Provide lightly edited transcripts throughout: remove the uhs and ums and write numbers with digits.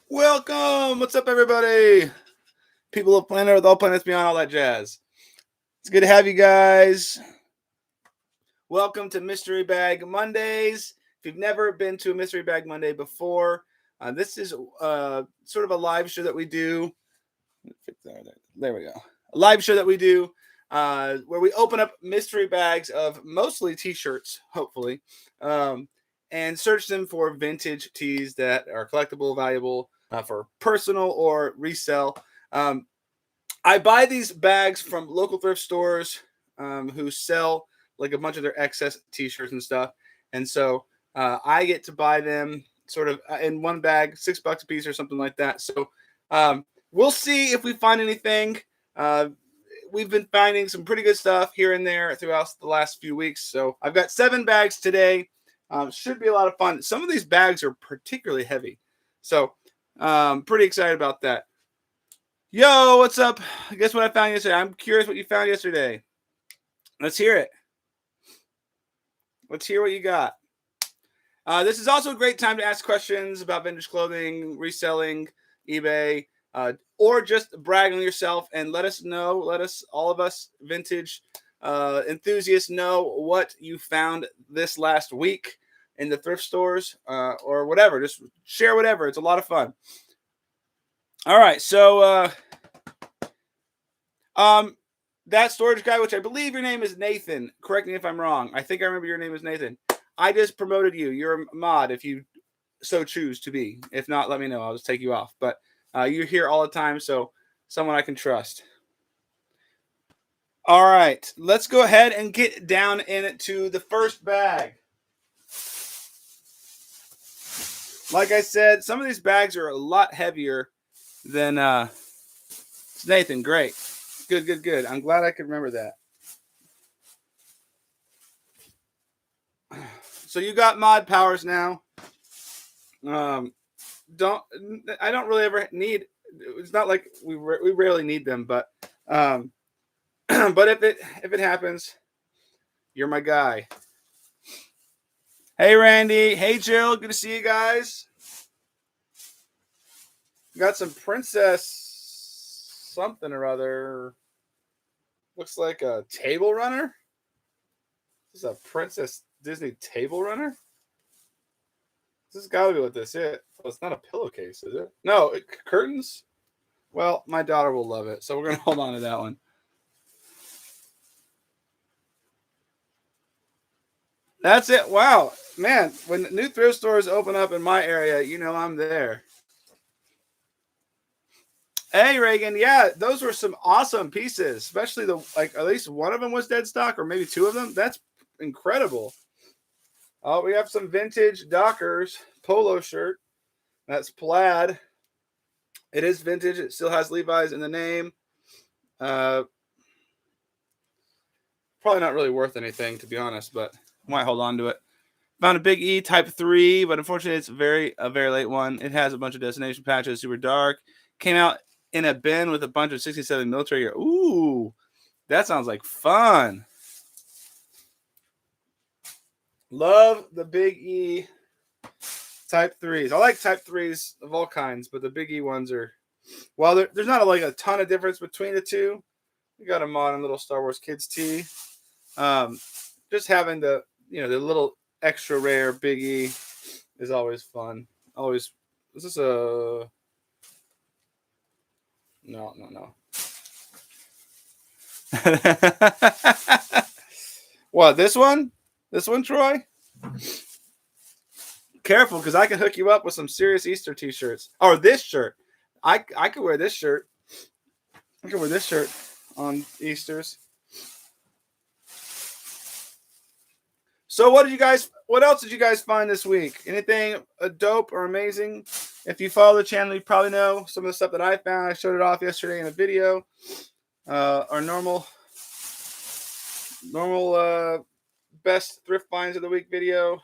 Welcome! What's up, everybody? People of planet Earth, all planets beyond, all that jazz. It's good to have you guys. Welcome to Mystery Bag Mondays. If you've never been to a Mystery Bag Monday before, this is sort of a live show that we do. There we go. A live show that we do where we open up mystery bags of mostly t-shirts, hopefully, and search them for vintage tees that are collectible, valuable for personal or resell. I buy these bags from local thrift stores who sell like a bunch of their excess t-shirts and stuff. And so I get to buy them sort of in one bag, $6 a piece or something like that. So we'll see if we find anything. We've been finding some pretty good stuff here and there throughout the last few weeks. So I've got 7 bags today. Should be a lot of fun. Some of these bags are particularly heavy. So pretty excited about that. Yo, what's up? Guess what I found yesterday? I'm curious what you found yesterday. Let's hear it. Let's hear what you got. This is also a great time to ask questions about vintage clothing, reselling, eBay, or just brag on yourself and let us know. Let us, all of us vintage enthusiasts, know what you found this last week in the thrift stores or whatever. Just share whatever. It's a lot of fun. All right, so that storage guy, which I believe your name is Nathan. Correct me if I'm wrong. I think I remember your name is Nathan. I just promoted you. You're a mod if you so choose to be. If not, let me know. I'll just take you off. But you're here all the time, so someone I can trust. All right, let's go ahead and get down into the first bag. Like I said, some of these bags are a lot heavier than Nathan. Great. Good. I'm glad I could remember that. So you got mod powers now. I don't really ever need. It's not like we rarely need them, but but if it happens, you're my guy. Hey Randy, hey Jill, good to see you guys. Got some princess something or other. Looks like a table runner. This is a Princess Disney table runner. This has got to be what this is. Oh, it's not a pillowcase, is it? No, curtains. Well, my daughter will love it, so we're gonna hold on to that one. That's it. Wow, man! When new thrift stores open up in my area, you know I'm there. Hey Reagan, yeah, those were some awesome pieces, especially the at least one of them was dead stock, or maybe 2 of them. That's incredible. Oh, we have some vintage Dockers polo shirt. That's plaid. It is vintage. It still has Levi's in the name. Probably not really worth anything, to be honest, but I might hold on to it. Found a Big E Type 3, but unfortunately it's a very late one. It has a bunch of destination patches, super dark. Came out in a bin with a bunch of 67 military gear. Ooh, that sounds like fun. Love the Big E Type 3s. I like Type 3s of all kinds, but the Big E ones are, well, there's not a ton of difference between the two. We got a modern little Star Wars kids tee. Just having the little extra rare Big E is always fun. Always. Is this a? No. What, this one? This one, Troy? Careful, because I can hook you up with some serious Easter t-shirts. Or this shirt. I could wear this shirt. I could wear this shirt on Easter's. So what else did you guys find this week? Anything dope or amazing? If you follow the channel, you probably know some of the stuff that I found. I showed it off yesterday in a video. Our normal best thrift finds of the week video.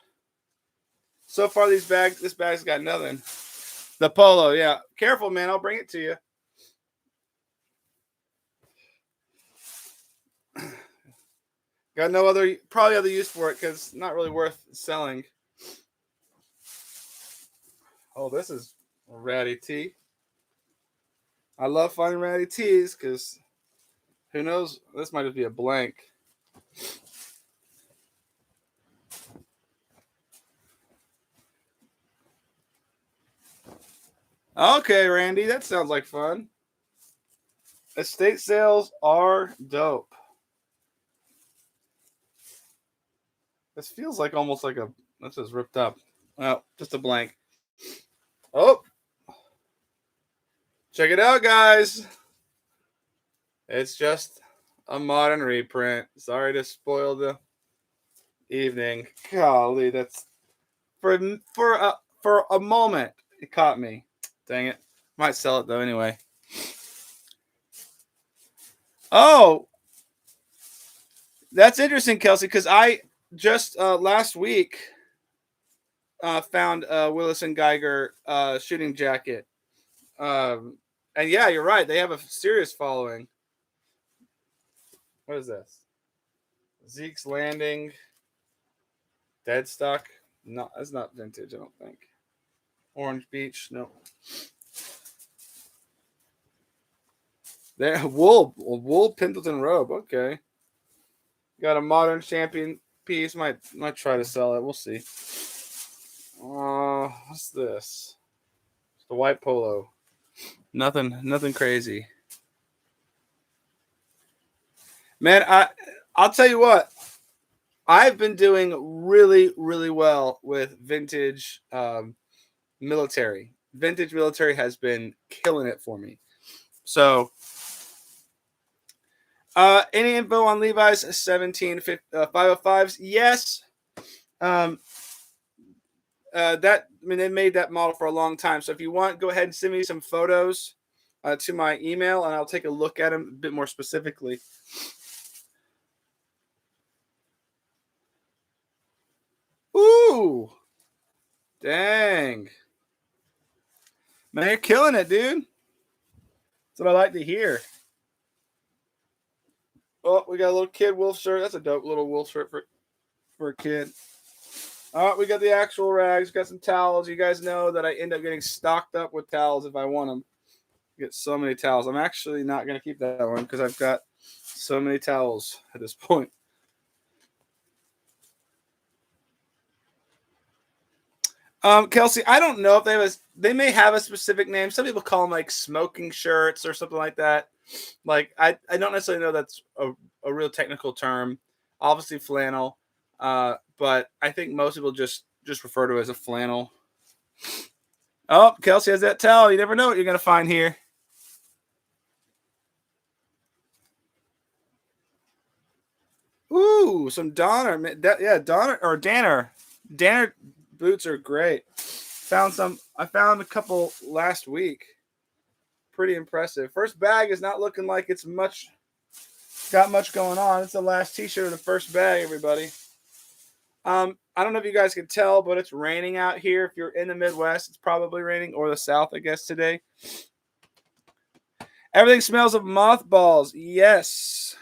So far, this bag's got nothing. The polo, yeah. Careful, man. I'll bring it to you. Got no other use for it because it's not really worth selling. Oh, this is Ratty T. I love finding ratty tees because who knows? This might just be a blank. Okay, Randy, that sounds like fun. Estate sales are dope. This feels like almost like a. This is ripped up. Oh, just a blank. Oh, check it out, guys. It's just a modern reprint. Sorry to spoil the evening. Golly, that's for a moment it caught me. Dang it. Might sell it though anyway. Oh, that's interesting, Kelsey, because I just last week found Willis and Geiger shooting jacket. And yeah, you're right. They have a serious following. What is this? Zeke's Landing. Dead stock. No, that's not vintage, I don't think. Orange Beach. No. There, wool Pendleton robe. Okay. Got a modern champion piece. Might try to sell it. We'll see. What's this? It's the white polo. Nothing crazy. Man, I'll tell you what. I've been doing really, really well with vintage military. Vintage military has been killing it for me. So, any info on Levi's 505s? Yes. They made that model for a long time. So if you want, go ahead and send me some photos to my email, and I'll take a look at them a bit more specifically. Ooh, dang, man, you're killing it, dude. That's what I like to hear. Oh, we got a little kid wolf shirt. That's a dope little wolf shirt for a kid. We got the actual rags. Got some towels. You guys know that I end up getting stocked up with towels if I want them. Get so many towels. I'm actually not going to keep that one because I've got so many towels at this point. Kelsey, I don't know if they may have a specific name. Some people call them like smoking shirts or something like that. Like I don't necessarily know that's a real technical term. Obviously flannel, but I think most people just refer to it as a flannel. Oh, Kelsey has that towel. You never know what you're gonna find here. Ooh, some Donner. Donner or Danner. Danner boots are great. I found a couple last week. Pretty impressive. First bag is not looking like it's got much going on. It's the last t-shirt of the first bag, everybody. I don't know if you guys can tell, but it's raining out here. If you're in the Midwest, it's probably raining, or the South, I guess, today. Everything smells of mothballs. Yes.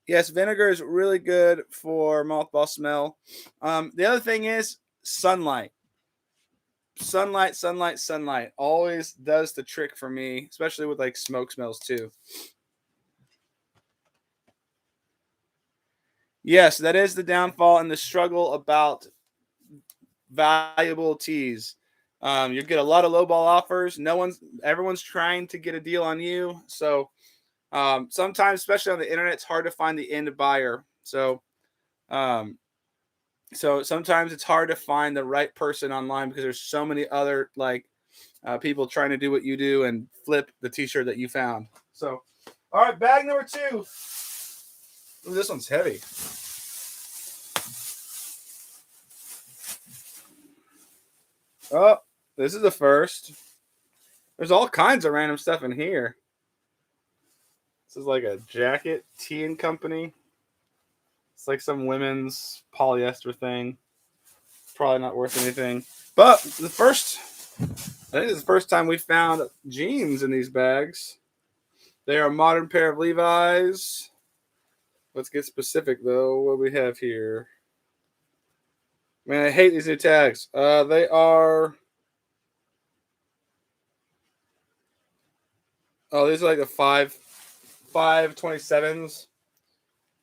Yes, vinegar is really good for mothball smell. The other thing is sunlight. Sunlight always does the trick for me, especially with like smoke smells too. Yes, that is the downfall and the struggle about valuable teas. You get a lot of lowball offers. Everyone's trying to get a deal on you. So sometimes, especially on the internet, it's hard to find the end buyer. So sometimes it's hard to find the right person online because there's so many other people trying to do what you do and flip the t-shirt that you found. So, all right, bag number 2. Ooh, this one's heavy. Oh, this is the first. There's all kinds of random stuff in here. This is like a jacket, Tea and Company. It's like some women's polyester thing. Probably not worth anything. But I think this is the first time we found jeans in these bags. They are a modern pair of Levi's. Let's get specific, though. What do we have here? Man, I hate these new tags. They are Oh, these are like the 527s.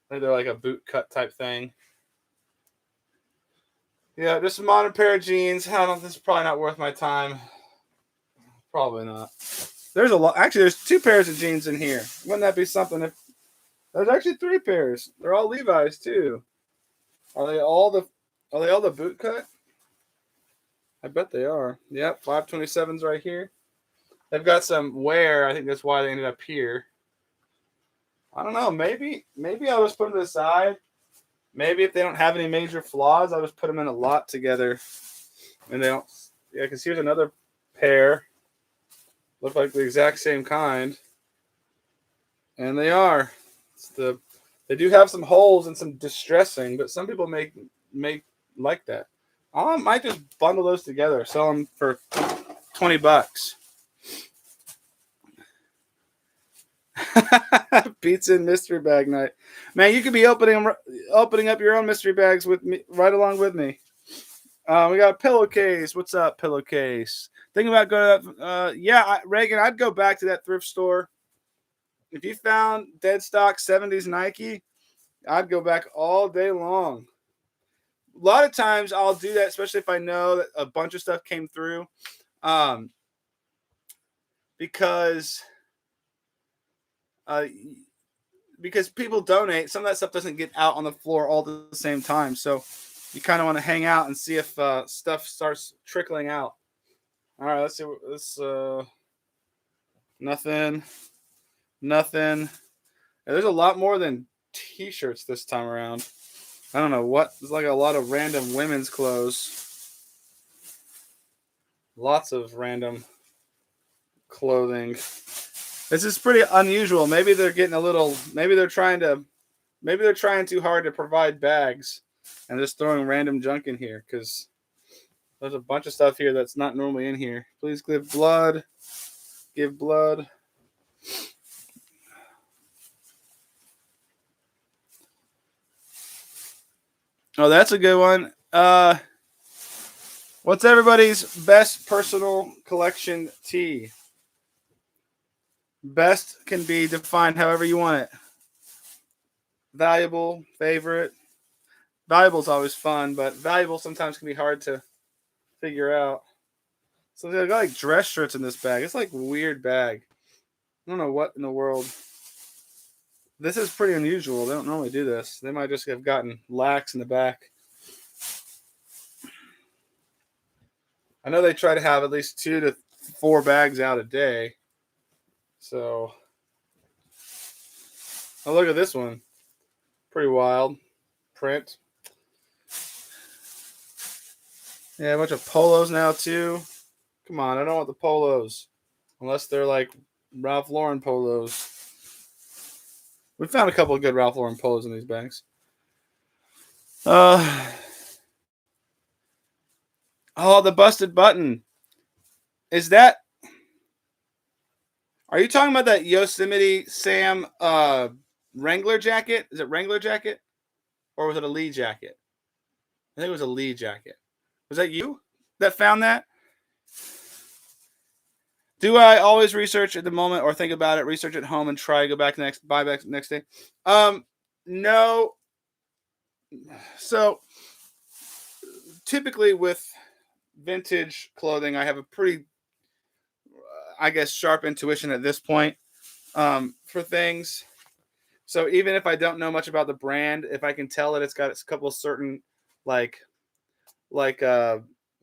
They're like a boot cut type thing. Yeah, just a modern pair of jeans. I don't. This is probably not worth my time. Probably not. There's a lot. Actually, there's 2 pairs of jeans in here. Wouldn't that be something? If there's actually 3 pairs. They're all Levi's too. Are they all the boot cut? I bet they are. Yep, 527s right here. They've got some wear. I think that's why they ended up here. I don't know. Maybe I'll just put them to the side. Maybe if they don't have any major flaws, I'll just put them in a lot together. And they don't. Yeah, because here's another pair. Look like the exact same kind. And they are. They do have some holes and some distressing, but some people make like that. I might just bundle those together, sell them for $20. Pizza and mystery bag night, man. You could be opening up your own mystery bags with me, right along with me. We got a pillowcase. What's up, pillowcase? Thinking about going to Reagan, I'd go back to that thrift store. If you found dead stock 70s Nike, I'd go back all day long. A lot of times I'll do that, especially if I know that a bunch of stuff came through. Because people donate. Some of that stuff doesn't get out on the floor all at the same time. So you kind of want to hang out and see if stuff starts trickling out. All right, let's see. Nothing. Yeah, there's a lot more than t-shirts this time around. I don't know what. There's like a lot of random women's clothes. Lots of random clothing. This is pretty unusual. Maybe they're getting a little. Maybe they're trying too hard to provide bags, and just throwing random junk in here because there's a bunch of stuff here that's not normally in here. Please give blood. Give blood. Oh, that's a good one. What's everybody's best personal collection tee? Best can be defined however you want it. Valuable, favorite. Valuable is always fun, but valuable sometimes can be hard to figure out. So they got like dress shirts in this bag. It's like a weird bag. I don't know what in the world. This is pretty unusual. They don't normally do this. They might just have gotten lax in the back. I know they try to have at least 2 to 4 bags out a day. So, oh, look at this one. Pretty wild print. Yeah, a bunch of polos now too. Come on, I don't want the polos. Unless they're like Ralph Lauren polos. We found a couple of good Ralph Lauren polos in these bags. Oh, the busted button. Is that... Are you talking about that Yosemite Sam Wrangler jacket? Is it Wrangler jacket? Or was it a Lee jacket? I think it was a Lee jacket. Was that you that found that? Do I always research at the moment or think about it, research at home and try to go back buy back next day? No. So typically with vintage clothing, I have a pretty, sharp intuition at this point for things. So even if I don't know much about the brand, if I can tell that it's got a couple of certain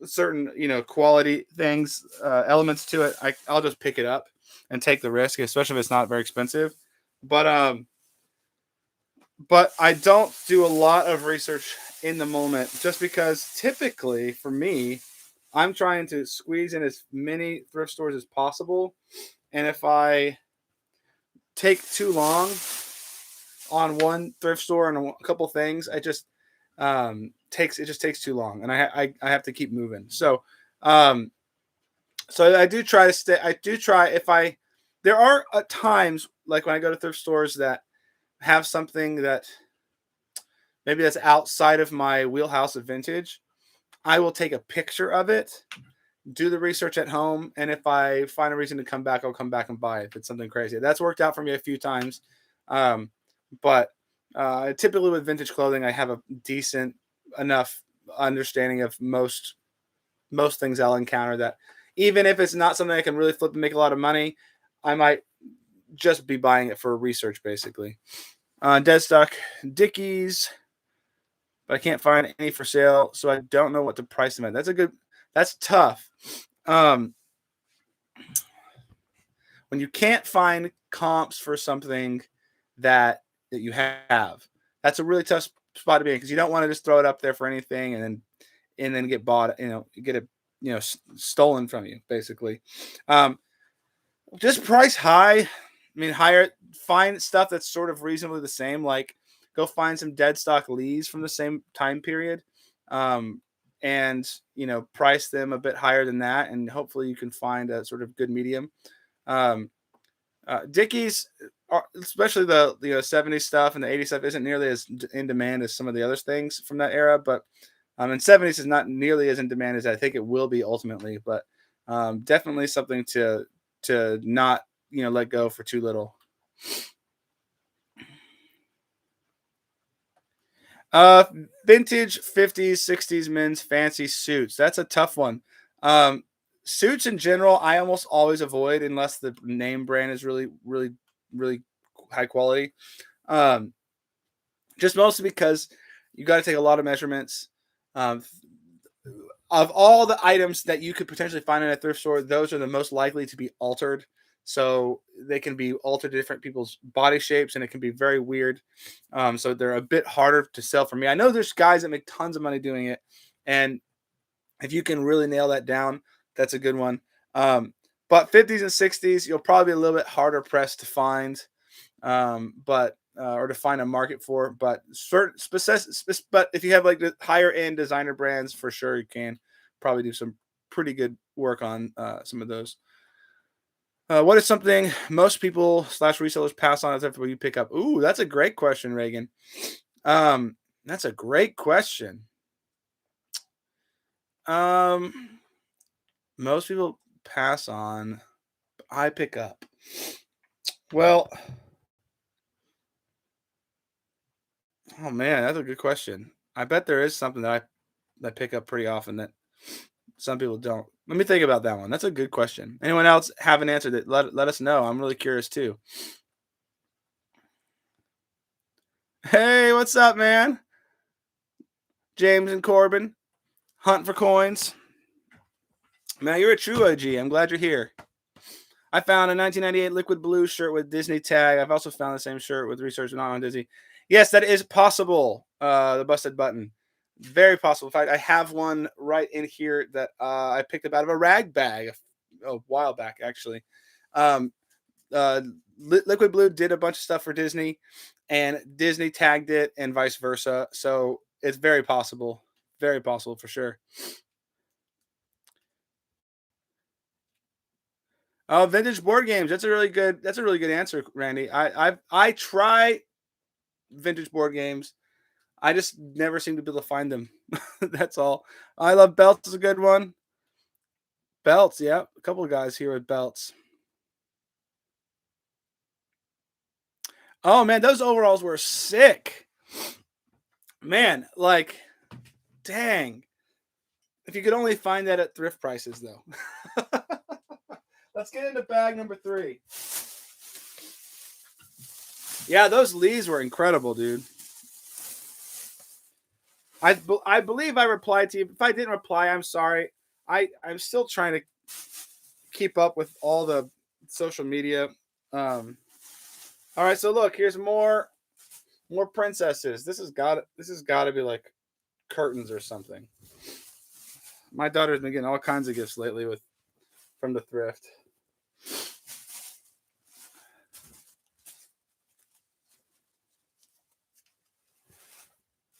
certain quality things, elements to it, I'll just pick it up and take the risk, especially if it's not very expensive. But I don't do a lot of research in the moment, just because typically for me, I'm trying to squeeze in as many thrift stores as possible, and if I take too long on one thrift store and a couple things, it just takes too long, and I have to keep moving. So I do try to stay. I do try there are times like when I go to thrift stores that have something that maybe that's outside of my wheelhouse of vintage. I will take a picture of it do the research at home, and if I find a reason to come back, I'll come back and buy it if it's something crazy. That's worked out for me a few times. Um, but typically with vintage clothing, I have a decent enough understanding of most things I'll encounter, that even if it's not something I can really flip and make a lot of money, I might just be buying it for research, basically. Dead stock Dickies, but I can't find any for sale, so I don't know what to price them at. That's tough. Um, when you can't find comps for something that you have, that's a really tough spot to be in, because you don't want to just throw it up there for anything and then get bought, get it, stolen from you, basically. Um, just price high. I mean, higher. Find stuff that's sort of reasonably the same. Like, go find some dead stock Lees from the same time period, um, and price them a bit higher than that, and hopefully you can find a sort of good medium. Um, Dickies, especially the 70s stuff and the 80s stuff, isn't nearly as in demand as some of the other things from that era, but and 70s is not nearly as in demand as I think it will be ultimately, but definitely something to not let go for too little. Uh, Vintage 50s, 60s men's fancy suits. That's a tough one. Um, Suits in general, I almost always avoid unless the name brand is really, really, really high quality. Um, just mostly because you got to take a lot of measurements. Um, of all the items that you could potentially find in a thrift store, those are the most likely to be altered. So they can be altered to different people's body shapes, and it can be very weird. So they're a bit harder to sell for me. I know there's guys that make tons of money doing it, and if you can really nail that down, that's a good one. But 50s and 60s, you'll probably be a little bit harder pressed to find, but or to find a market for. But but if you have like the higher end designer brands, for sure you can probably do some pretty good work on some of those. What is something most people slash resellers pass on after you pick up? Ooh, that's a great question, Reagan. That's a great question. Um, Most people pass on. I pick up. Well, oh man, that's a good question. I bet there is something that I pick up pretty often that some people don't. Let me think about that one. That's a good question. Anyone else have an answer? That let us know. I'm really curious too. Hey, what's up, man? James and Corbin, hunt for coins. Man, you're a true OG. I'm glad you're here. I found a 1998 liquid blue shirt with Disney tag. I've also found the same shirt with research not on Disney. Yes, that is possible. The busted button, very possible. In fact, I have one right in here that I picked up out of a rag bag a while back, actually. Um, Liquid Blue did a bunch of stuff for Disney, and Disney tagged it, and vice versa. So it's very possible for sure. Oh, vintage board games. That's a really good. That's a really good answer, Randy. I try vintage board games. I just never seem to be able to find them. That's all. I love belts is a good one. Belts, yeah. A couple of guys here with belts. Oh man, those overalls were sick. Man, like, dang. If you could only find that at thrift prices, though. Let's get into bag number 3. Yeah, those Lees were incredible, dude. I believe I replied to you. If I didn't reply, I'm sorry. I'm still trying to keep up with all the social media. All right, so look, here's more princesses. This has got to be like curtains or something. My daughter's been getting all kinds of gifts lately from the thrift.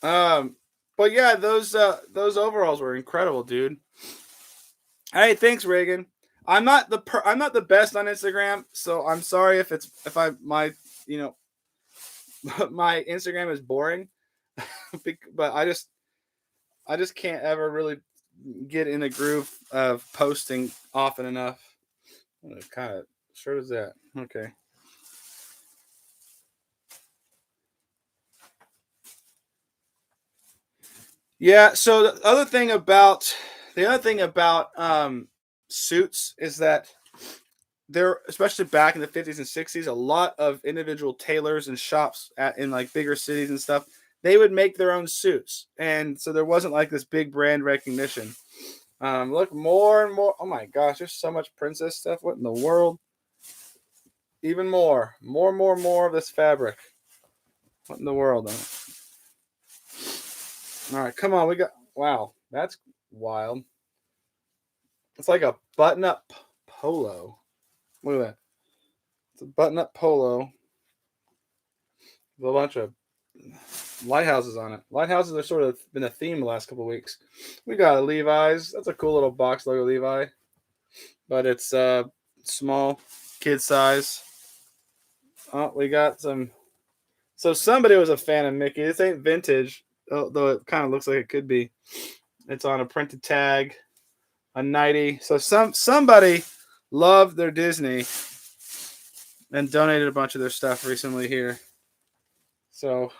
But yeah, those overalls were incredible, dude. Hey, thanks, Reagan. I'm not the best on Instagram, so I'm sorry if I my you know my Instagram is boring, but I just can't ever really get in a groove of posting often enough. What kind of shirt is that? Okay. Yeah. So the other thing about suits is that there, especially back in the 50s and 60s, a lot of individual tailors and shops in like bigger cities and stuff, they would make their own suits. And so there wasn't like this big brand recognition. Look, more and more. Oh my gosh, there's so much princess stuff. What in the world? Even more of this fabric. What in the world? All right, come on. Wow, that's wild. It's like a button-up polo. Look at that. It's a button-up polo with a bunch of lighthouses on it. Lighthouses are sort of been a theme the last couple of weeks. We got a Levi's. That's a cool little box logo Levi, but it's small, kid size. Oh, we got some. So somebody was a fan of Mickey. This ain't vintage, though it kind of looks like it could be. It's on a printed tag, a 90. So somebody loved their Disney and donated a bunch of their stuff recently here. So,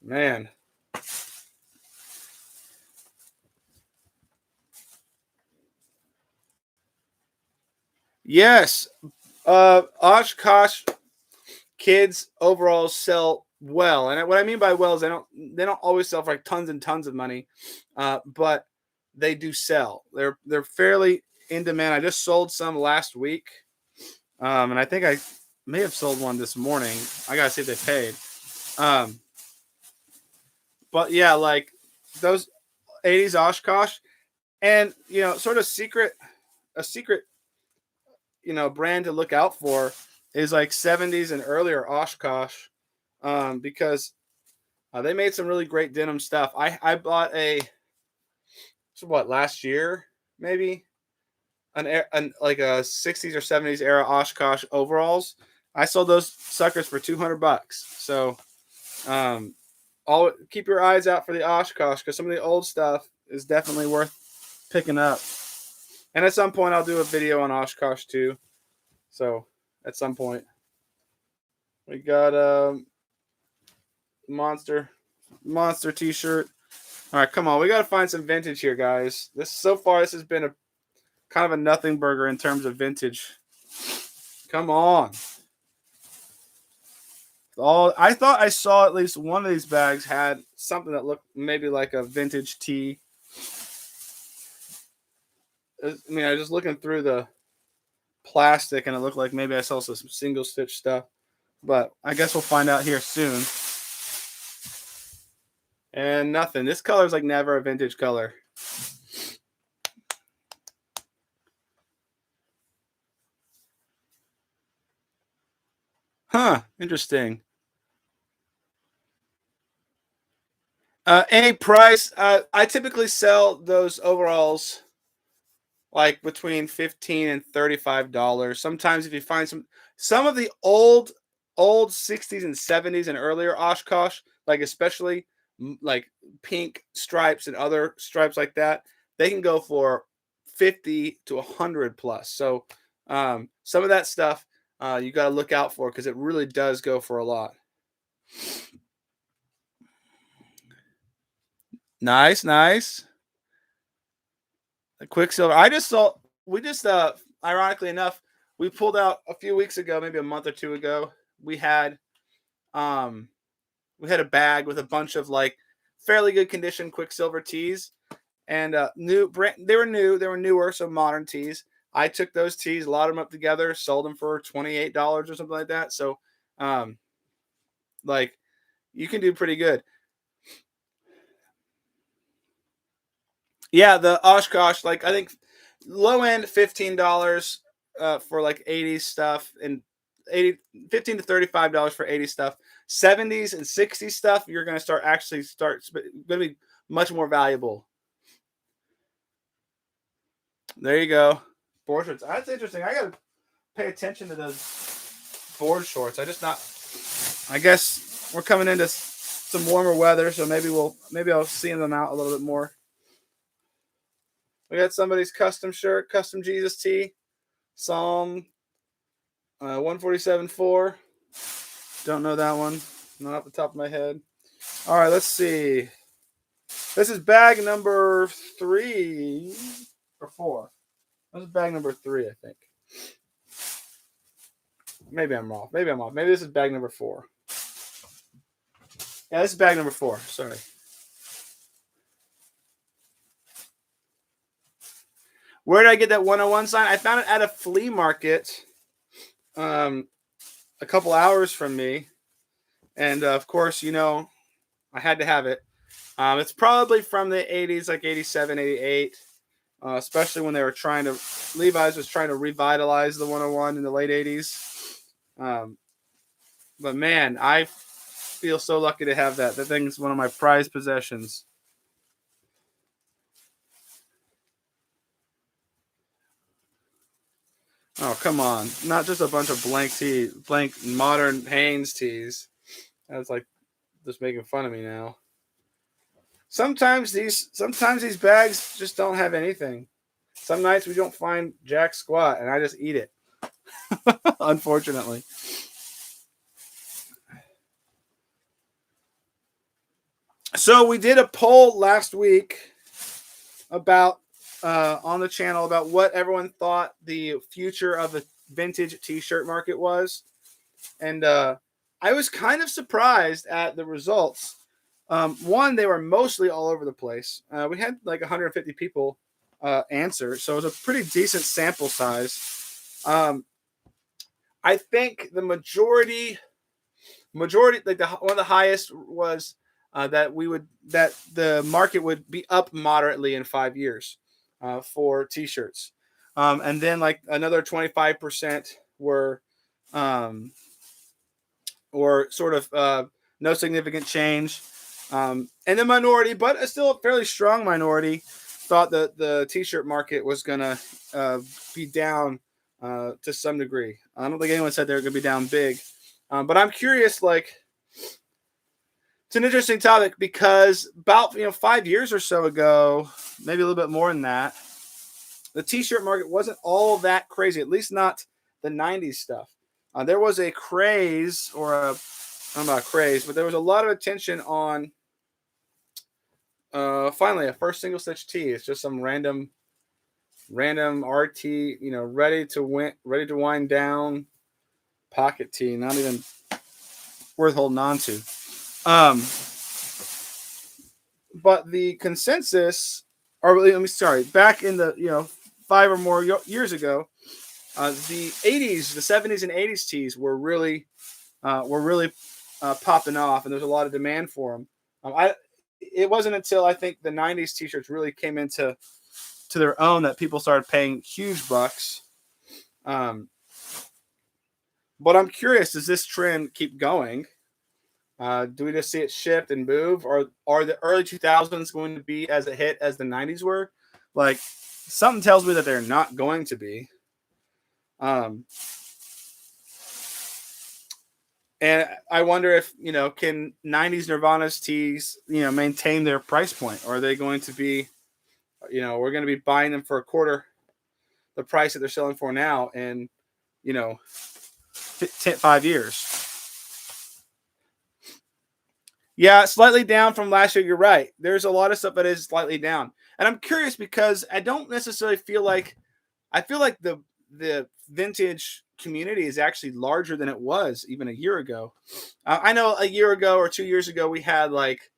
man. Yes. Oshkosh kids overall sell well. And what I mean by well is they don't always sell for like tons and tons of money. But they do sell. They're fairly in demand. I just sold some last week. And I think I may have sold one this morning. I gotta see if they paid. But yeah, like those 80s Oshkosh, and sort of a secret brand to look out for is like 70s and earlier Oshkosh, because they made some really great denim stuff. I bought last year maybe an like a 60s or 70s era Oshkosh overalls. I sold those suckers for $200. So all keep your eyes out for the Oshkosh, because some of the old stuff is definitely worth picking up. And at some point I'll do a video on Oshkosh too. So at some point we got a monster t-shirt. All right, come on. We got to find some vintage here, guys. This has been a kind of a nothing burger in terms of vintage. Come on. I thought I saw at least one of these bags had something that looked maybe like a vintage tee. I mean, I was just looking through the plastic and it looked like maybe I saw some single stitch stuff, but I guess we'll find out here soon. And nothing. This color is like never a vintage color. Huh. Interesting. Any price. I typically sell those overalls like between $15 and $35. Sometimes if you find some of the old 60s and 70s and earlier Oshkosh, like especially like pink stripes and other stripes like that, they can go for 50 to 100 plus. So some of that stuff you got to look out for, because it really does go for a lot. Nice. A Quicksilver. We just ironically enough, we pulled out a few weeks ago, maybe a month or two ago. We had a bag with a bunch of like fairly good condition Quicksilver tees, and new brand. They were newer, so modern tees. I took those tees, lot them up together, sold them for $28 or something like that. So like you can do pretty good. Yeah, the Oshkosh, like I think low end $15 for like 80s stuff, and 80 $15 to $35 for 80s stuff. 70s and 60s stuff, you're going to start going to be much more valuable. There you go. Board shorts. That's interesting. I got to pay attention to those board shorts. I guess we're coming into some warmer weather, so maybe I'll see them out a little bit more. We got somebody's custom shirt, custom Jesus tee, Psalm 147:4. Don't know that one, not off the top of my head. All right, let's see. This is bag number 3 or 4. This is bag number 3, I think. Maybe I'm off. Maybe this is bag number 4. Yeah, this is bag number 4. Sorry. Where did I get that 101 sign? I found it at a flea market a couple hours from me. And of course, I had to have it. It's probably from the 80s, like 87, 88, especially when they were Levi's was trying to revitalize the 101 in the late 80s. But man, I feel so lucky to have that. That thing's one of my prized possessions. Oh, come on. Not just a bunch of blank modern Hanes tees. That's like just making fun of me now. Sometimes these bags just don't have anything. Some nights we don't find jack squat and I just eat it. Unfortunately. So we did a poll last week about on the channel about what everyone thought the future of the vintage t-shirt market was. And I was kind of surprised at the results. One, they were mostly all over the place. We had like 150 people answer, so it was a pretty decent sample size. I think the majority, like one of the highest was that the market would be up moderately in 5 years for t-shirts, and then like another 25% were sort of no significant change. And the minority, but still a fairly strong minority, thought that the t-shirt market was going to be down to some degree. I don't think anyone said they were going to be down big. But I'm curious, like, it's an interesting topic because about 5 years or so ago, maybe a little bit more than that, the t-shirt market wasn't all that crazy, at least not the 90s stuff. There was a craze I'm not craze, but there was a lot of attention on finally a first single stitch tee. It's just some random RT, ready to wind down pocket tee, not even worth holding on to. But the consensus, back in the 5 or more years ago, the 80s, the 70s and 80s tees were really popping off, and there's a lot of demand for them. It wasn't until I think the 90s t-shirts really came into their own that people started paying huge bucks. But I'm curious, does this trend keep going? Do we just see it shift and move, or are the early 2000s going to be as a hit as the 90s were? Like, something tells me that they're not going to be. And I wonder if, can 90s Nirvana's tees, maintain their price point? Or are they going to be, we're going to be buying them for a quarter the price that they're selling for now in, 5 years? Yeah, slightly down from last year. You're right. There's a lot of stuff that is slightly down. And I'm curious because I don't necessarily feel like the vintage community is actually larger than it was even a year ago. I know a year ago or 2 years ago, we had like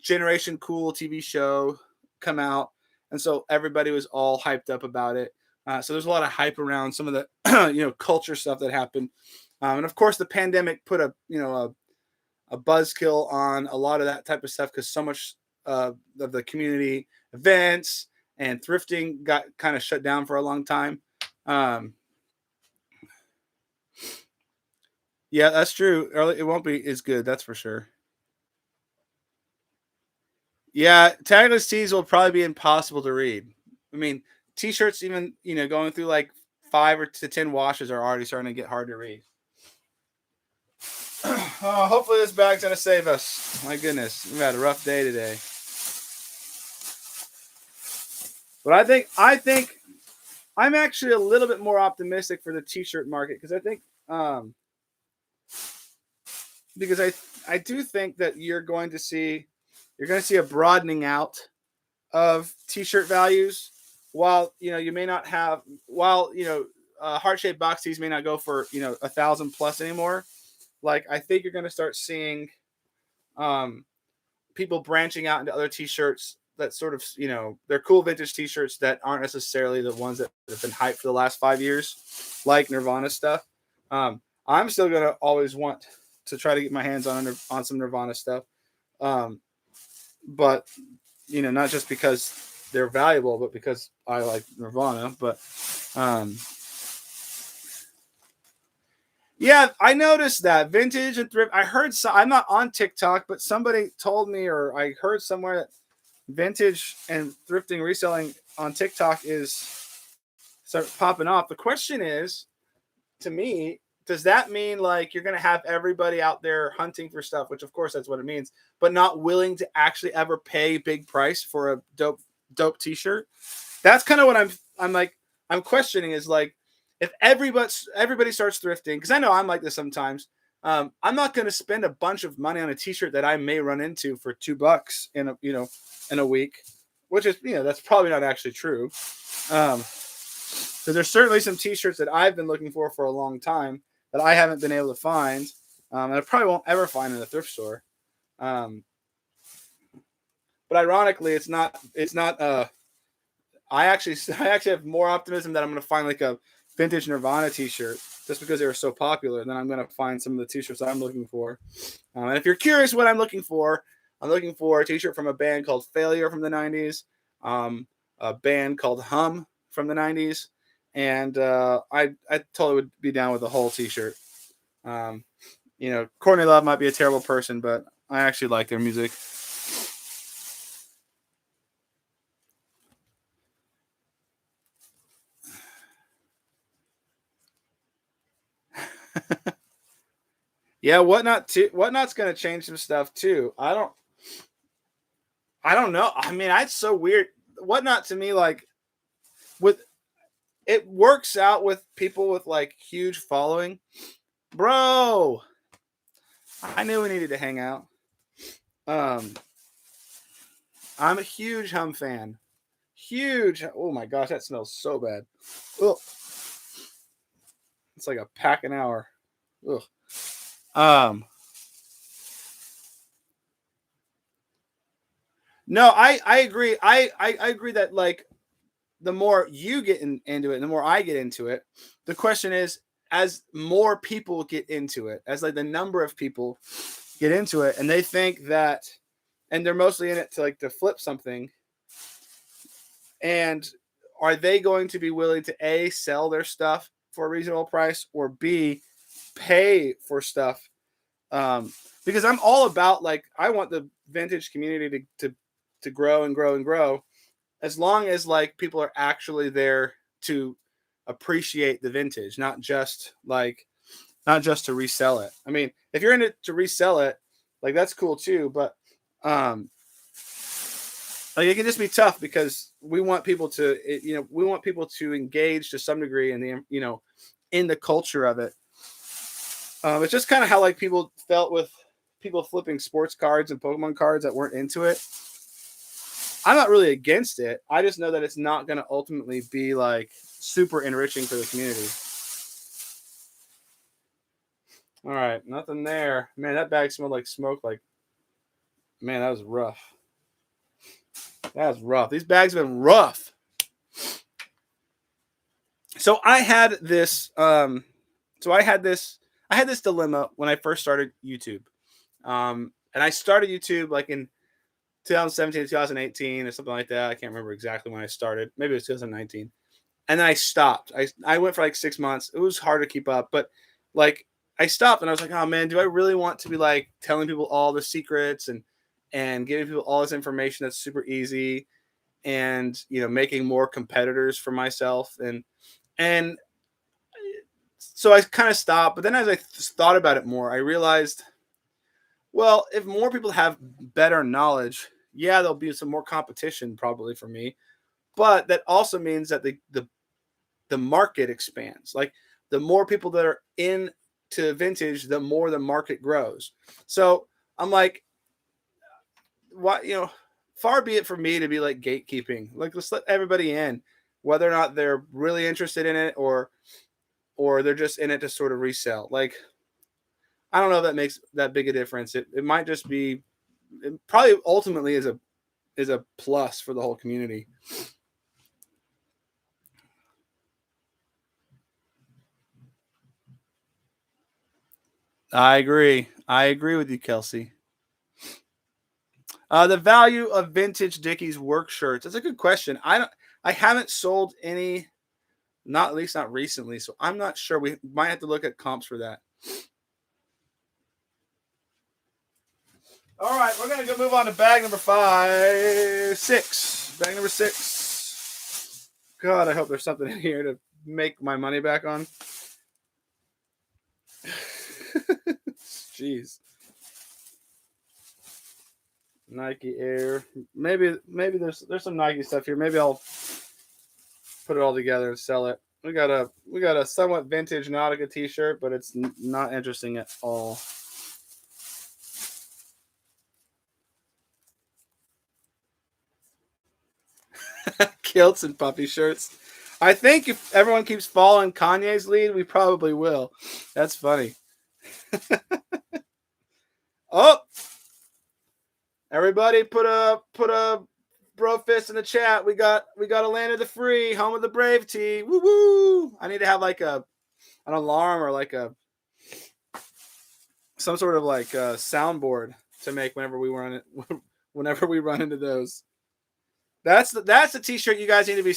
Generation Cool TV show come out. And so everybody was all hyped up about it. So there's a lot of hype around some of the, culture stuff that happened. And of course the pandemic put a buzzkill on a lot of that type of stuff because so much of the community events and thrifting got kind of shut down for a long time. Yeah, that's true. It won't be as good, that's for sure. Yeah, tagless tees will probably be impossible to read. I mean, t-shirts even, going through like 5 or to 10 washes are already starting to get hard to read. Hopefully this bag's going to save us. My goodness, we've had a rough day today. But I think I'm actually a little bit more optimistic for the t-shirt market because I think because I do think that you're going to see a broadening out of t-shirt values. While you may not have while heart-shaped box tees may not go for 1,000 plus anymore. Like I think you're going to start seeing um, people branching out into other t-shirts that sort of they're cool vintage t-shirts that aren't necessarily the ones that have been hyped for the last 5 years, like Nirvana stuff. I'm still going to always want to try to get my hands on some Nirvana stuff, um, but not just because they're valuable, but because I like Nirvana. But um, yeah, I noticed that vintage and thrift. I heard I'm not on TikTok, but somebody told me, or I heard somewhere that vintage and thrifting reselling on TikTok is start popping off. The question is, to me, does that mean like you're going to have everybody out there hunting for stuff, which of course that's what it means, but not willing to actually ever pay big price for a dope t-shirt? That's kind of what I'm questioning is like if everybody starts thrifting, because I know I'm like this sometimes. I'm not going to spend a bunch of money on a t-shirt that I may run into for $2 in a week, which is that's probably not actually true. So there's certainly some t-shirts that I've been looking for a long time that I haven't been able to find, and I probably won't ever find in a thrift store. Um, but ironically, it's not. It's not. I actually have more optimism that I'm going to find like a vintage Nirvana t-shirt just because they were so popular. And then I'm going to find some of the t-shirts I'm looking for. And if you're curious what I'm looking for a t-shirt from a band called Failure from the 90s, a band called Hum from the 90s, and I totally would be down with the whole t-shirt. Courtney Love might be a terrible person, but I actually like their music. Yeah, Whatnot's going to change some stuff too. I don't know. I mean, it's so weird. Whatnot to me, like, with it works out with people with like huge following, bro. I knew we needed to hang out. Um, I'm a huge Hum fan. Huge. Oh my gosh, that smells so bad. Ugh. It's like a pack an hour. Ugh. Um, no, I agree. I agree that like the more you get into it, the more I get into it. The question is, as more people get into it, as like the number of people get into it, and they think that, and they're mostly in it to flip something, and are they going to be willing to A, sell their stuff for a reasonable price, or B, pay for stuff? Because I'm all about like I want the vintage community to grow and grow and grow, as long as like people are actually there to appreciate the vintage, not just to resell it. I mean, if you're in it to resell it, like that's cool too, but um like it can just be tough because we want people to engage to some degree in in the culture of it. It's just kind of how like people felt with people flipping sports cards and Pokemon cards that weren't into it. I'm not really against it. I just know that it's not going to ultimately be like super enriching for the community. All right, nothing there. Man, that bag smelled like smoke. Like, man, that was rough. That was rough. These bags have been rough. So I had this. I had this dilemma when I first started YouTube. And I started YouTube like in 2017, 2018, or something like that. I can't remember exactly when I started. Maybe it was 2019. And then I stopped. I went for like 6 months. It was hard to keep up, but like I stopped and I was like, oh man, do I really want to be like telling people all the secrets and giving people all this information that's super easy and making more competitors for myself and so I kind of stopped. But then as I thought about it more, I realized, well, if more people have better knowledge, yeah, there'll be some more competition probably for me. but that also means that the market expands. Like the more people that are into vintage, the more the market grows. So I'm like, what, far be it for me to be like gatekeeping. Like, let's let everybody in, whether or not they're really interested in it or they're just in it to sort of resell. Like, I don't know if that makes that big a difference. It might just be, it probably ultimately is a plus for the whole community. I agree. I agree with you, Kelsey. The value of vintage Dickies work shirts. That's a good question. I haven't sold any, not at least not recently, so I'm not sure. We might have to look at comps for that. All right, we're gonna go move on to bag number 6. Bag number 6. God, I hope there's something in here to make my money back on. Jeez. Nike Air. Maybe there's some Nike stuff here. Maybe I'll put it all together and sell it. We got a somewhat vintage Nautica t-shirt, but it's not interesting at all. Kilts and puffy shirts. I think if everyone keeps following Kanye's lead, we probably will. That's funny. Oh, everybody put a bro fist in the chat. We got a land of the free, home of the brave tee. Woo woo! I need to have like an alarm or like some sort of like a soundboard to make whenever we run into those. That's the t-shirt you guys need to be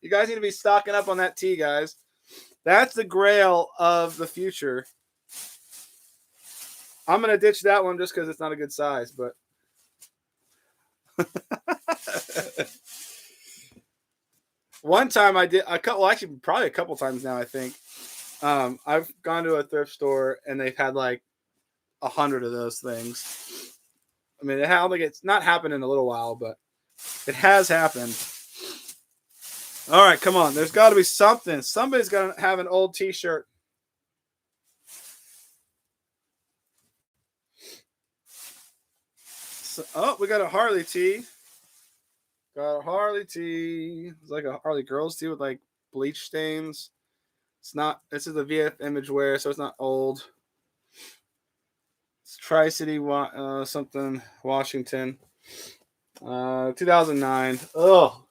you guys need to be stocking up on that tee, guys. That's the grail of the future. I'm gonna ditch that one just because it's not a good size, but one time I did actually probably a couple times now. I think I've gone to a thrift store and they've had like 100 of those things. I mean, it's not happened in a little while, but it has happened. All right, come on. There's got to be something. Somebody's got to have an old t-shirt. So, we got a Harley tee. Got a Harley tee. It's like a Harley girls tee with like bleach stains. It's not. This is a VF image wear, so it's not old. It's Tri-City something Washington. 2009. Oh,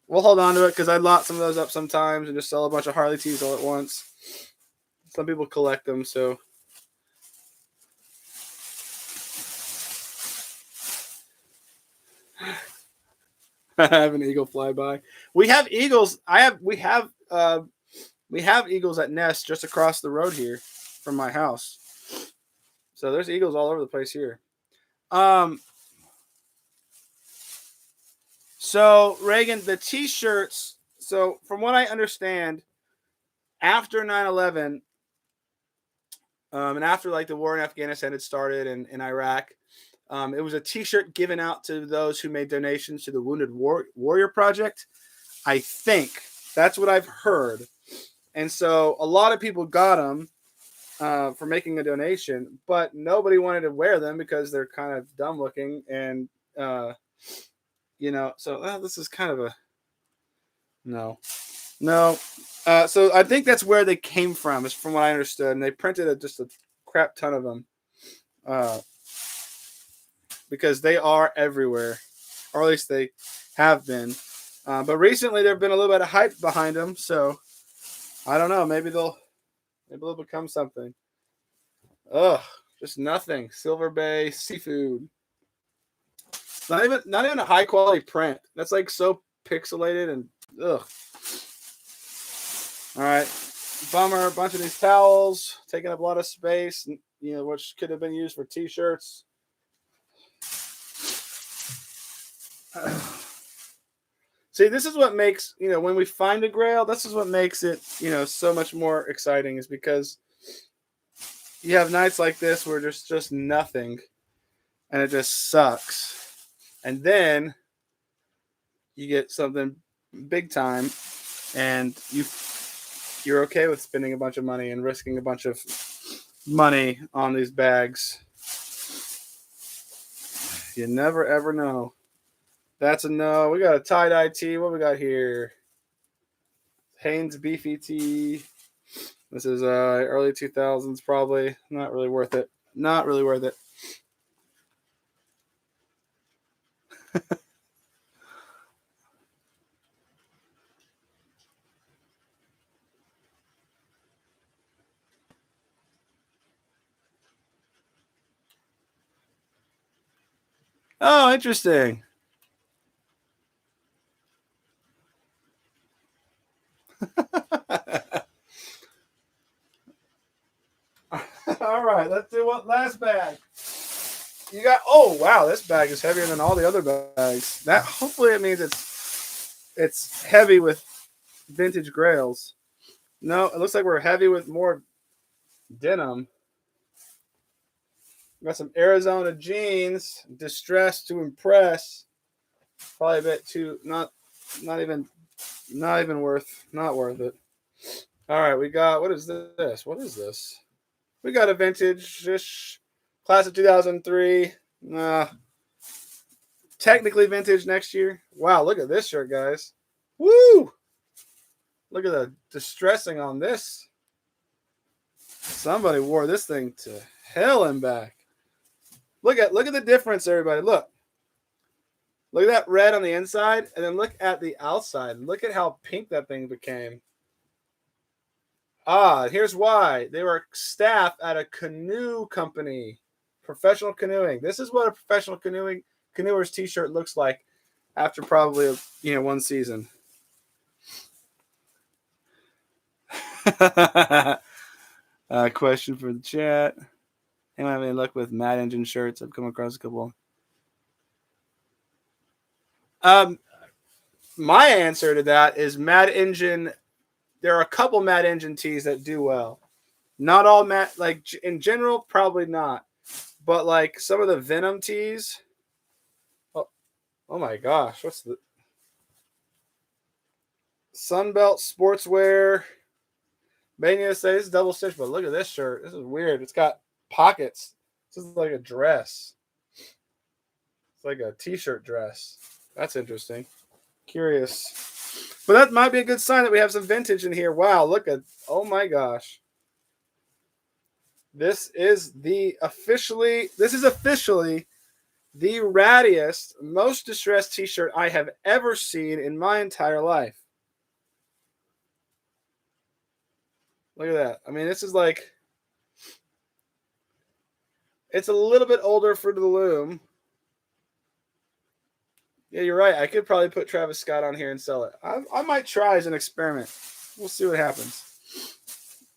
we'll hold on to it because I lot some of those up sometimes and just sell a bunch of Harley tees all at once. Some people collect them, so. I have an eagle fly by. We have eagles. We have eagles at nest just across the road here from my house. So there's eagles all over the place here. So Reagan, the t-shirts. So from what I understand, after 9/11, and after like the war in Afghanistan had started in Iraq, it was a t-shirt given out to those who made donations to the Wounded Warrior Project. I think that's what I've heard. And so a lot of people got them for making a donation, but nobody wanted to wear them because they're kind of dumb looking. And, so this is kind of a no. So I think that's where they came from, is from what I understood. And they printed just a crap ton of them because they are everywhere, or at least they have been. But recently there've been a little bit of hype behind them. So I don't know. Maybe they'll become something. Ugh, just nothing. Silver Bay seafood. Not even a high quality print. That's like so pixelated and ugh. All right, bummer. A bunch of these towels taking up a lot of space. Which could have been used for t-shirts. See, this is what makes, when we find a grail, this is what makes it, so much more exciting, is because you have nights like this where there's just nothing and it just sucks. And then you get something big time, and you're okay with spending a bunch of money and risking a bunch of money on these bags. You never ever know. That's a no. We got a tie-dye tee. What we got here? Hanes Beefy tee. This is early 2000s, probably. Not really worth it. Not really worth it. Oh, interesting. All right, let's do one last bag. You got, oh wow, this bag is heavier than all the other bags. That hopefully it means it's heavy with vintage grails. No, it looks like we're heavy with more denim. We got some Arizona jeans, distressed to impress. Probably a bit too not even not worth it. All right, we got, what is this? What is this? We got a vintage-ish class of 2003. Technically vintage next year. Wow, look at this shirt, guys. Woo! Look at the distressing on this. Somebody wore this thing to hell and back. Look at the difference, everybody. Look at that red on the inside, and then look at the outside. Look at how pink that thing became. Here's why. They were staff at a canoe company. Professional canoeing. This is what a professional canoeer's t-shirt looks like after probably one season. Question for the chat. Anyone have any luck with Mad Engine shirts? I've come across a couple. My answer to that is Mad Engine. There are a couple Mad Engine tees that do well. Not all Mad, like in general, probably not. But like some of the Venom tees. Oh my gosh, what's the Sunbelt Sportswear? Mania says double stitch, but look at this shirt. This is weird. It's got pockets. This is like a dress. It's like a t-shirt dress. That's interesting. Curious. But that might be a good sign that we have some vintage in here. Wow, look at, oh my gosh. This is officially the rattiest, most distressed t-shirt I have ever seen in my entire life. Look at that. I mean, this is like, it's a little bit older for the loom. Yeah, you're right. I could probably put Travis Scott on here and sell it. I might try as an experiment. We'll see what happens.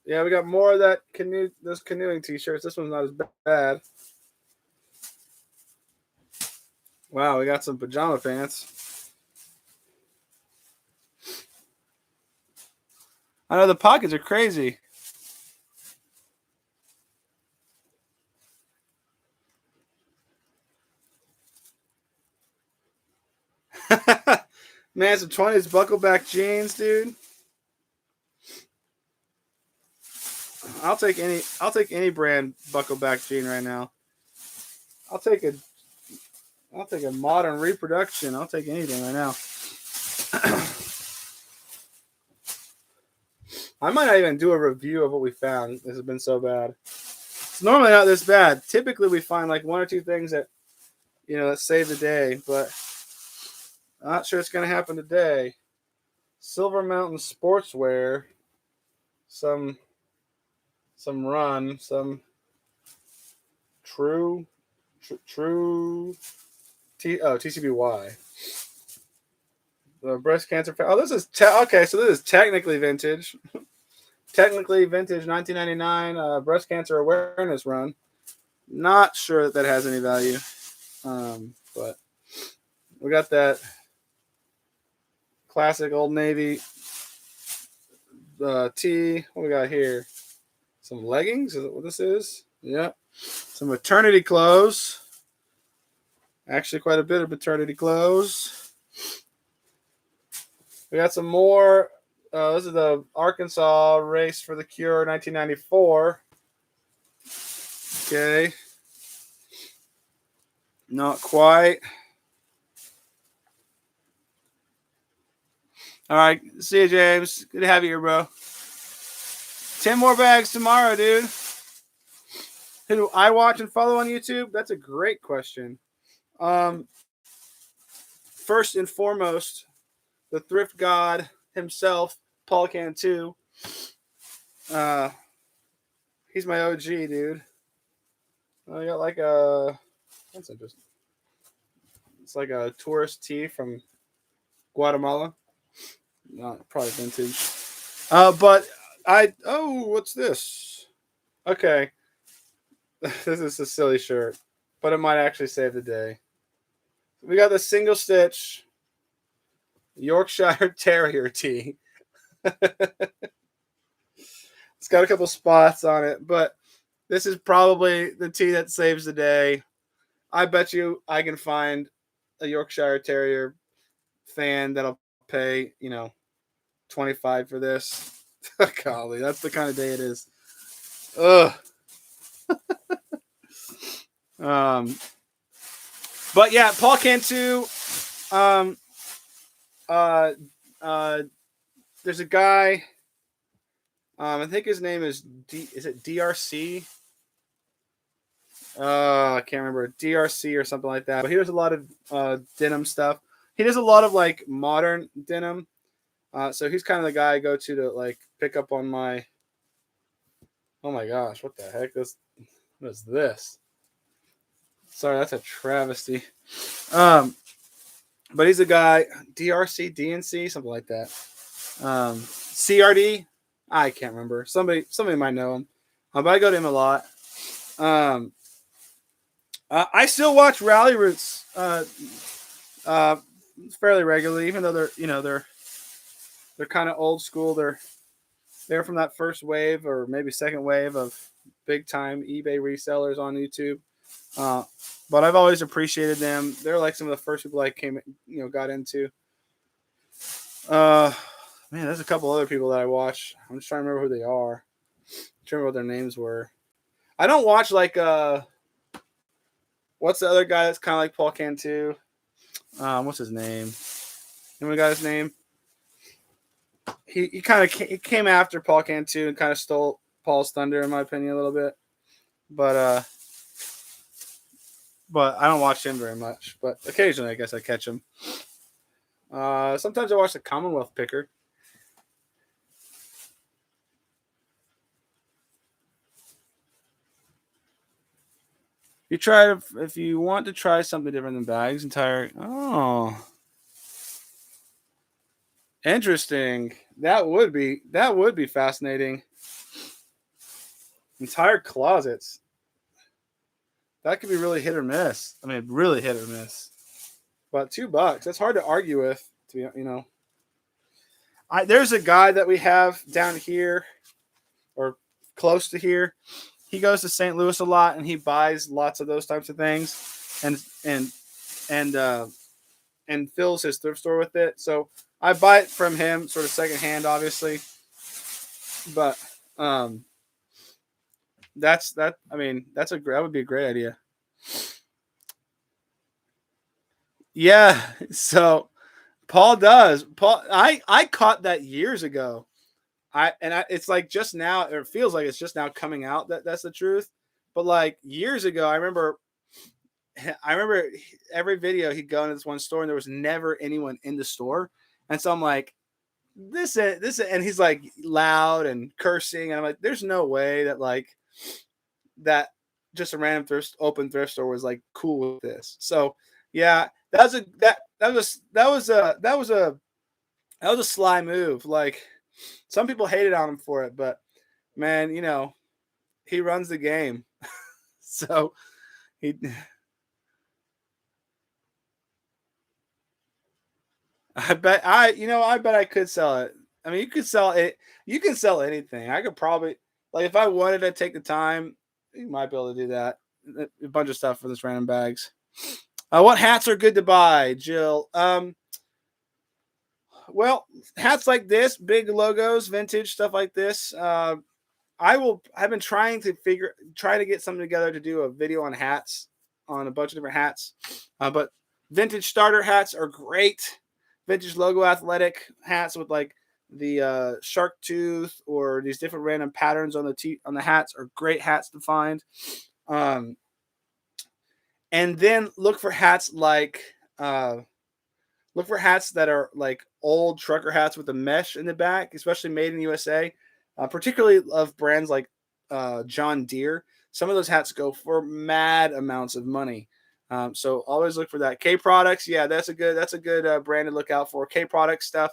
Yeah, we got more of those canoeing t-shirts. This one's not as bad. Wow, we got some pajama pants. I know the pockets are crazy. Man, some 20s buckleback jeans, dude. I'll take any brand buckleback jean right now. I'll take a modern reproduction. I'll take anything right now. I might not even do a review of what we found. This has been so bad. It's normally not this bad. Typically, we find like one or two things that save the day, but I'm not sure it's going to happen today. Silver Mountain Sportswear, some run, some true TCBY. The breast cancer. Oh, this is okay. So this is technically vintage. Technically vintage 1999 breast cancer awareness run. Not sure that has any value, but we got that classic Old Navy tee. What we got here? Some leggings. Is that what this is? Yeah. Some maternity clothes. Actually, quite a bit of maternity clothes. We got some more. This is the Arkansas race for the cure 1994. Okay. Not quite. All right. See you, James. Good to have you here, bro. 10 more bags tomorrow, dude. Who do I watch and follow on YouTube? That's a great question. First and foremost, the thrift god himself, Paul Cantu. He's my OG, dude. I got like a, that's interesting. It's like a tourist tee from Guatemala. Not probably vintage. But what's this? Okay. This is a silly shirt, but it might actually save the day. We got the single stitch Yorkshire Terrier tee. It's got a couple spots on it, but this is probably the tee that saves the day. I bet you I can find a Yorkshire Terrier fan that'll pay, $25 for this. Golly, that's the kind of day it is. Ugh. But yeah, Paul Cantu. There's a guy. I think his name is Is it DRC? I can't remember, DRC or something like that. But he does a lot of denim stuff. He does a lot of like modern denim. So he's kind of the guy I go to like pick up on my. Oh my gosh, what the heck? What is this? Sorry, that's a travesty. But he's a guy, DRC, DNC, something like that. CRD, I can't remember. Somebody might know him. But I go to him a lot. I still watch Rally Roots fairly regularly, even though they're kind of old school. They're from that first wave or maybe second wave of big time eBay resellers on YouTube. But I've always appreciated them. They're like some of the first people I got into. Man, there's a couple other people that I watch. I'm just trying to remember who they are. I'm trying to remember what their names were. I don't watch like what's the other guy that's kind of like Paul Cantu? What's his name? Anyone got his name? He kind of came after Paul Cantu and kind of stole Paul's thunder, in my opinion, a little bit. But I don't watch him very much. But occasionally, I guess I catch him. Sometimes I watch the Commonwealth Picker. If you want to try something different than bags, interesting. That would be fascinating. Entire closets. That could be really hit or miss. I mean, really hit or miss. But $2, that's hard to argue with. There's a guy that we have down here, or close to here. He goes to St. Louis a lot, and he buys lots of those types of things, and fills his thrift store with it. So I buy it from him, sort of secondhand, obviously. But that would be a great idea. Yeah. So Paul does. I caught that years ago. It's like just now, or it feels like it's just now coming out that's the truth. But like years ago, I remember every video he'd go into this one store and there was never anyone in the store. And so I'm like, this, and he's like loud and cursing. And I'm like, there's no way that just a random open thrift store was like cool with this. So yeah, that was a sly move. Like, some people hated on him for it, but man, he runs the game. So I bet I could sell it. I mean, you could sell it. You can sell anything. I could probably, like, if I wanted to take the time, you might be able to do that. A bunch of stuff for this random bags. What hats are good to buy, Jill? Well, hats like this, big logos, vintage stuff like this. I've been trying to try to get something together to do a video on hats, on a bunch of different hats. But vintage starter hats are great. Vintage logo athletic hats with like the shark tooth or these different random patterns on the hats are great hats to find. Um, and then look for hats that are like old trucker hats with the mesh in the back, especially made in USA, particularly of brands like John Deere. Some of those hats go for mad amounts of money. So always look for that. K Products, yeah, that's a good brand to look out for. K Product stuff.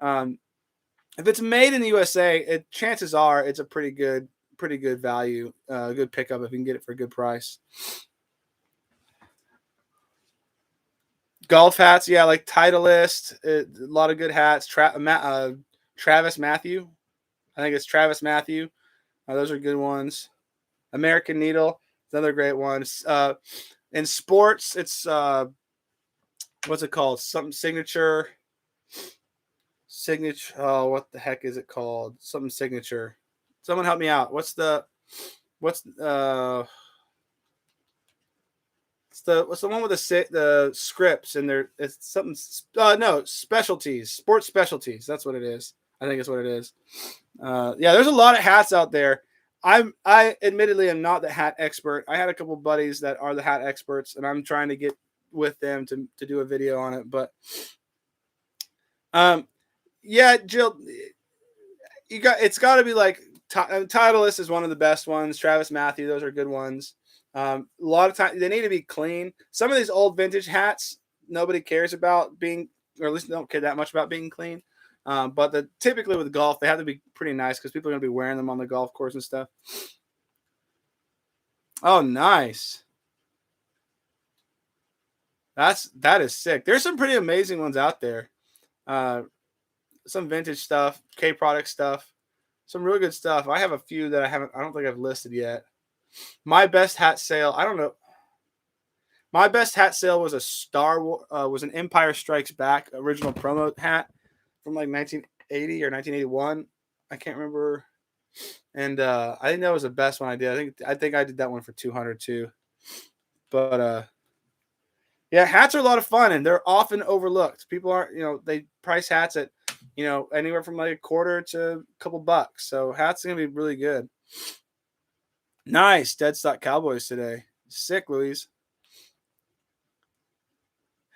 If it's made in the USA, chances are it's a pretty good value, good pickup if you can get it for a good price. Golf hats, yeah, like Titleist, a lot of good hats. Travis Matthew, I think it's Travis Matthew. Those are good ones. American Needle, another great one. In sports, it's what's it called? Something signature. Oh, what the heck is it called? Something signature. Someone help me out. What's the one with the scripts and there? It's something. No, specialties, sports specialties. That's what it is. I think it's what it is. Yeah, there's a lot of hats out there. I admittedly am not the hat expert. I had a couple buddies that are the hat experts, and I'm trying to get with them to do a video on it. But yeah, Jill, it's got to be like Titleist is one of the best ones. Travis Matthew, those are good ones. A lot of times they need to be clean. Some of these old vintage hats, nobody cares about being, or at least don't care that much about being clean. But typically with golf, they have to be pretty nice because people are going to be wearing them on the golf course and stuff. Oh, nice. That is sick. There's some pretty amazing ones out there. Some vintage stuff, K product stuff, some really good stuff. I have a few that I don't think I've listed yet. My best hat sale, I don't know. My best hat sale was was an Empire Strikes Back original promo hat from like 1980 or 1981. I can't remember. And I think that was the best one I did. I think I did that one for 200 too. But yeah, hats are a lot of fun and they're often overlooked. People aren't, they price hats at, anywhere from like a quarter to a couple bucks. So hats are gonna be really good. Nice. Dead Stock Cowboys today. Sick, Louise.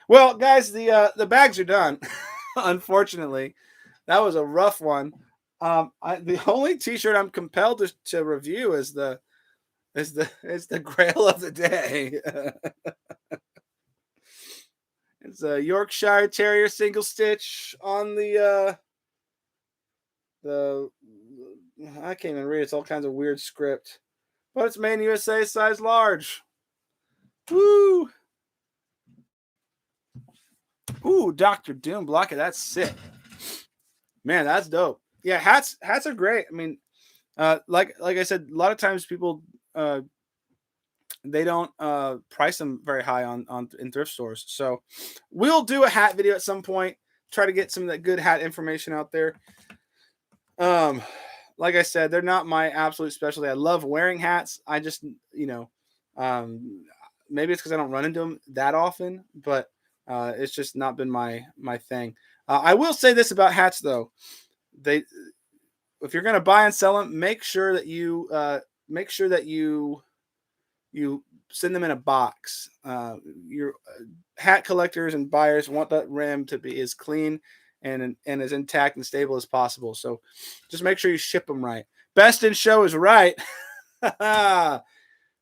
Well, guys, the bags are done. Unfortunately, that was a rough one. The only T-shirt I'm compelled to review is the Grail of the Day. It's a Yorkshire Terrier single stitch on the I can't even read. It's all kinds of weird script, but it's made in USA, size large. Woo! Ooh, Dr. Doom blocker. That's sick. Man, that's dope. Yeah, hats are great. I mean, like I said, a lot of times people they don't price them very high in thrift stores. So we'll do a hat video at some point. Try to get some of that good hat information out there. Like I said, they're not my absolute specialty. I love wearing hats. I just maybe it's because I don't run into them that often, but it's just not been my thing. I will say this about hats though. If you're going to buy and sell them, make sure that you send them in a box. Your hat collectors and buyers want that rim to be as clean and as intact and stable as possible. So just make sure you ship them right. Best in show is right.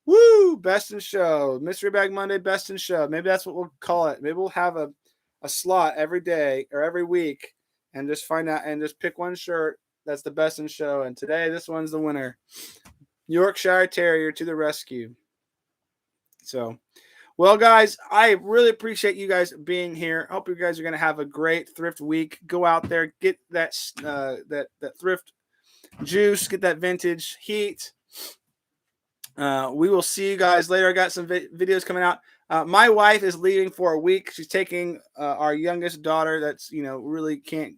Woo! Best in show. Mystery Bag Monday, best in show. Maybe that's what we'll call it. Maybe we'll have a slot every day or every week and just find out and just pick one shirt that's the best in show. And today, this one's the winner. Yorkshire Terrier to the rescue. So, well, guys, I really appreciate you guys being here. I hope you guys are going to have a great thrift week. Go out there, get that thrift juice, get that vintage heat. We will see you guys later. I got some videos coming out. My wife is leaving for a week. She's taking our youngest daughter that's, really can't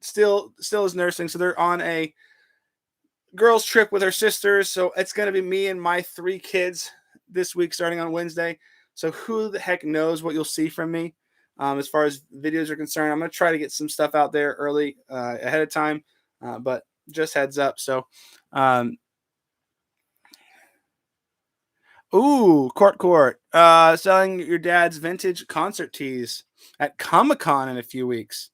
still is nursing. So they're on a girls trip with her sisters. So it's going to be me and my 3 kids this week starting on Wednesday. So who the heck knows what you'll see from me as far as videos are concerned. I'm going to try to get some stuff out there early ahead of time, but just heads up. So, Court. Selling your dad's vintage concert tees at Comic-Con in a few weeks.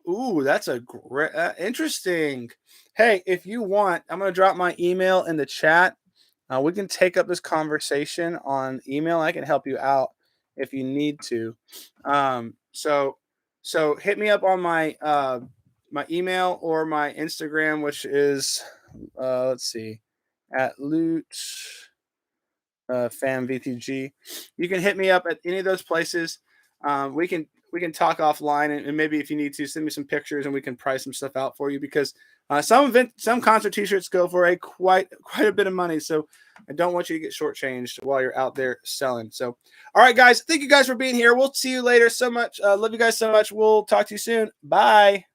Ooh, that's a great, interesting. Hey, if you want, I'm going to drop my email in the chat. We can take up this conversation on email. I can help you out if you need to. So hit me up on my email or my Instagram, which is let's see, at Loot Fam VTG. You can hit me up at any of those places. We can talk offline, and maybe if you need to, send me some pictures and we can price some stuff out for you, because some concert T-shirts go for quite a bit of money. So I don't want you to get shortchanged while you're out there selling. So, all right, guys, thank you guys for being here. We'll see you later. So much, love you guys so much. We'll talk to you soon. Bye.